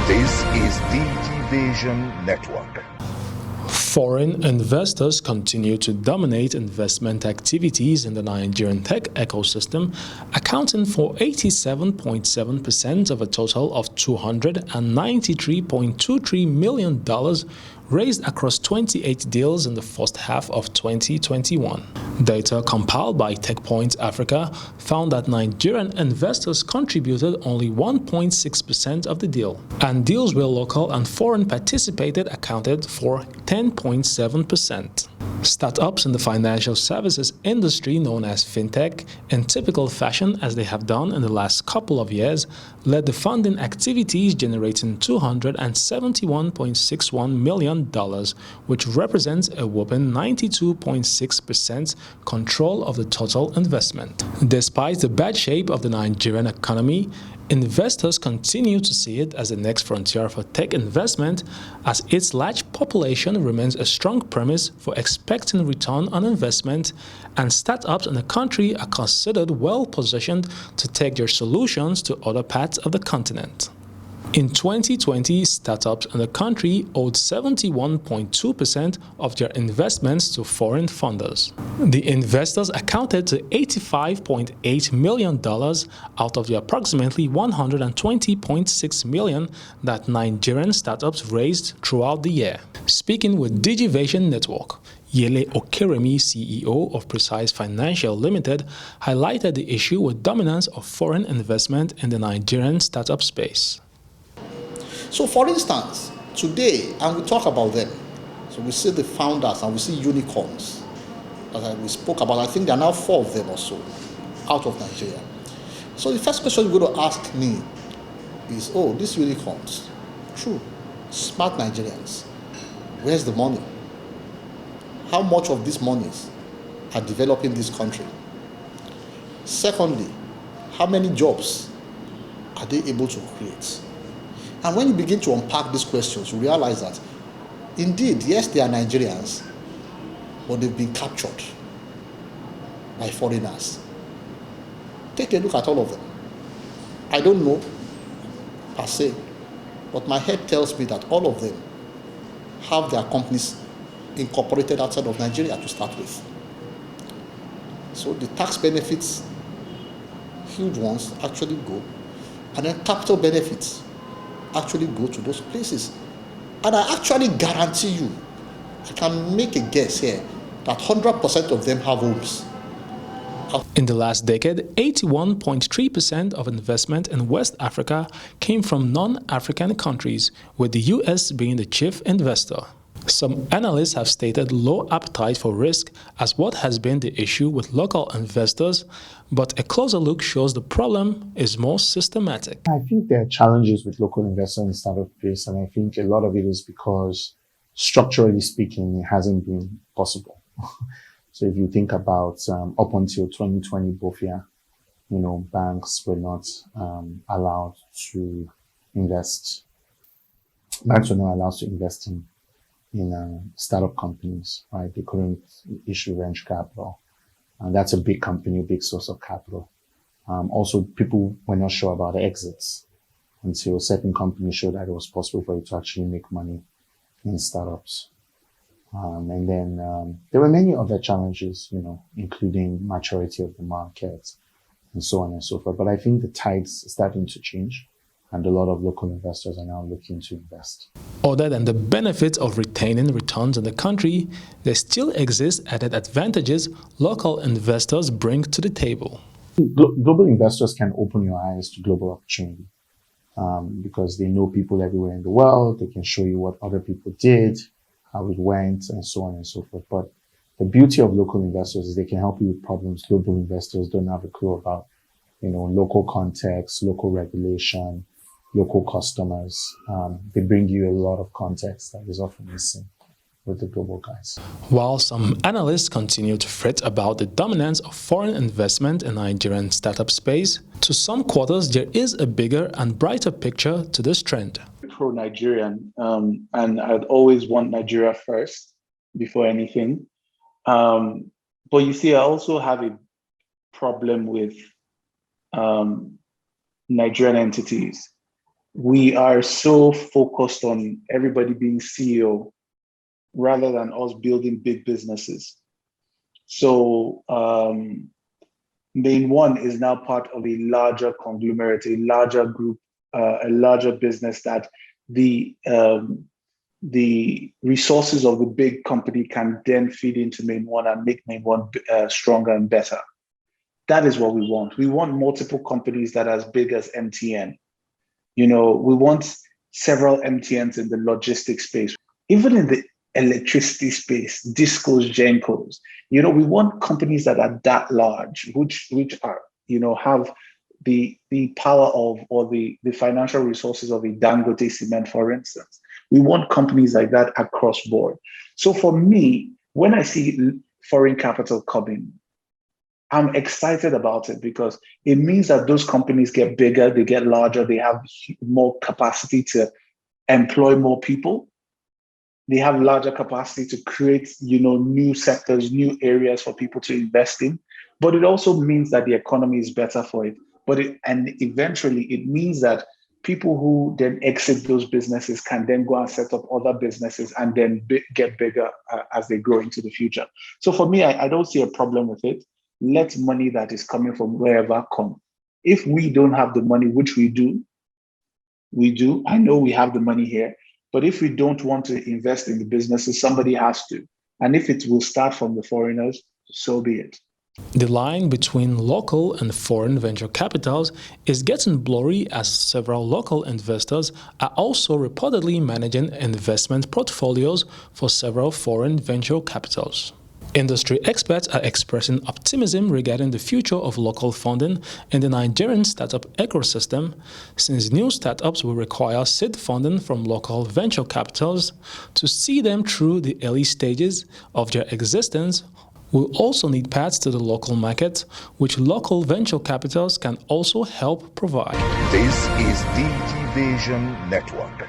This is DigiVision Network. Foreign investors continue to dominate investment activities in the Nigerian tech ecosystem, accounting for 87.7% of a total of $293.23 million raised across 28 deals in the first half of 2021. Data compiled by TechPoint Africa found that Nigerian investors contributed only 1.6% of the deal, and deals where local and foreign participated accounted for 10.7%. Startups in the financial services industry, known as fintech, in typical fashion as they have done in the last couple of years, led the funding activities, generating $271.61 million, which represents a whopping 92.6% control of the total investment. Despite the bad shape of the Nigerian economy, investors continue to see it as the next frontier for tech investment, as its large population remains a strong premise for expecting return on investment, and startups in the country are considered well-positioned to take their solutions to other parts of the continent. In 2020, startups in the country owed 71.2% of their investments to foreign funders. The investors accounted to $85.8 million out of the approximately $120.6 million that Nigerian startups raised throughout the year. Speaking with DigiVision Network, Yele Okeremi, CEO of Precise Financial Limited, highlighted the issue with dominance of foreign investment in the Nigerian startup space. So for instance, today, and we talk about them, so we see the founders and we see unicorns that we spoke about. I think there are now 4 of them or so out of Nigeria. So the first question you're going to ask me is, oh, these unicorns, true, smart Nigerians, where's the money? How much of these monies are developing this country? Secondly, how many jobs are they able to create? And when you begin to unpack these questions, you realize that indeed, yes, they are Nigerians, but they've been captured by foreigners. Take a look at all of them. I don't know per se, but my head tells me that all of them have their companies incorporated outside of Nigeria to start with. So the tax benefits, huge ones, actually go, and then capital benefits actually go to those places. And I actually guarantee you, I can make a guess here, that 100% of them have homes. In the last decade, 81.3% of investment in West Africa came from non-African countries, with the US being the chief investor. Some analysts have stated low appetite for risk as what has been the issue with local investors, but a closer look shows the problem is more systematic. I think there are challenges with local investors in the startup space, and I think a lot of it is because, structurally speaking, it hasn't been possible. So if you think about up until 2020, both year, banks were not allowed to invest. Banks were not allowed to invest in startup companies, right? They couldn't issue venture capital. And that's a big company, a big source of capital. Also, people were not sure about the exits until certain companies showed that it was possible for you to actually make money in startups. And then there were many other challenges, including maturity of the market and so on and so forth. But I think the tide's starting to change, and a lot of local investors are now looking to invest. Other than the benefits of retaining returns in the country, there still exist added advantages local investors bring to the table. Global investors can open your eyes to global opportunity because they know people everywhere in the world. They can show you what other people did, how it went, and so on and so forth. But the beauty of local investors is they can help you with problems global investors don't have a clue about. Local context, local regulation, local customers. They bring you a lot of context that is often missing with the global guys. While some analysts continue to fret about the dominance of foreign investment in Nigerian startup space, to some quarters there is a bigger and brighter picture to this trend. Pro-Nigerian, and I'd always want Nigeria first before anything. But you see, I also have a problem with Nigerian entities, we are so focused on everybody being CEO rather than us building big businesses. So Main One is now part of a larger conglomerate, a larger group, a larger business that the resources of the big company can then feed into Main One and make Main One stronger and better. That is what we want. We want multiple companies that are as big as MTN. We want several MTNs in the logistics space, even in the electricity space, Discos, Gencos. We want companies that are that large, which are, have the power of, or the financial resources of a Dangote Cement, for instance. We want companies like that across board. So for me, when I see foreign capital coming, I'm excited about it because it means that those companies get bigger, they get larger, they have more capacity to employ more people. They have larger capacity to create, new sectors, new areas for people to invest in. But it also means that the economy is better for it. And eventually it means that people who then exit those businesses can then go and set up other businesses and then get bigger as they grow into the future. So for me, I don't see a problem with it. Let money that is coming from wherever come. If we don't have the money, which we do, I know we have the money here, but if we don't want to invest in the businesses, somebody has to. And if it will start from the foreigners, so be it. The line between local and foreign venture capitals is getting blurry as several local investors are also reportedly managing investment portfolios for several foreign venture capitals. Industry experts are expressing optimism regarding the future of local funding in the Nigerian startup ecosystem, since new startups will require seed funding from local venture capitals to see them through the early stages of their existence. We'll also need paths to the local market, which local venture capitals can also help provide. This is DG Vision Network.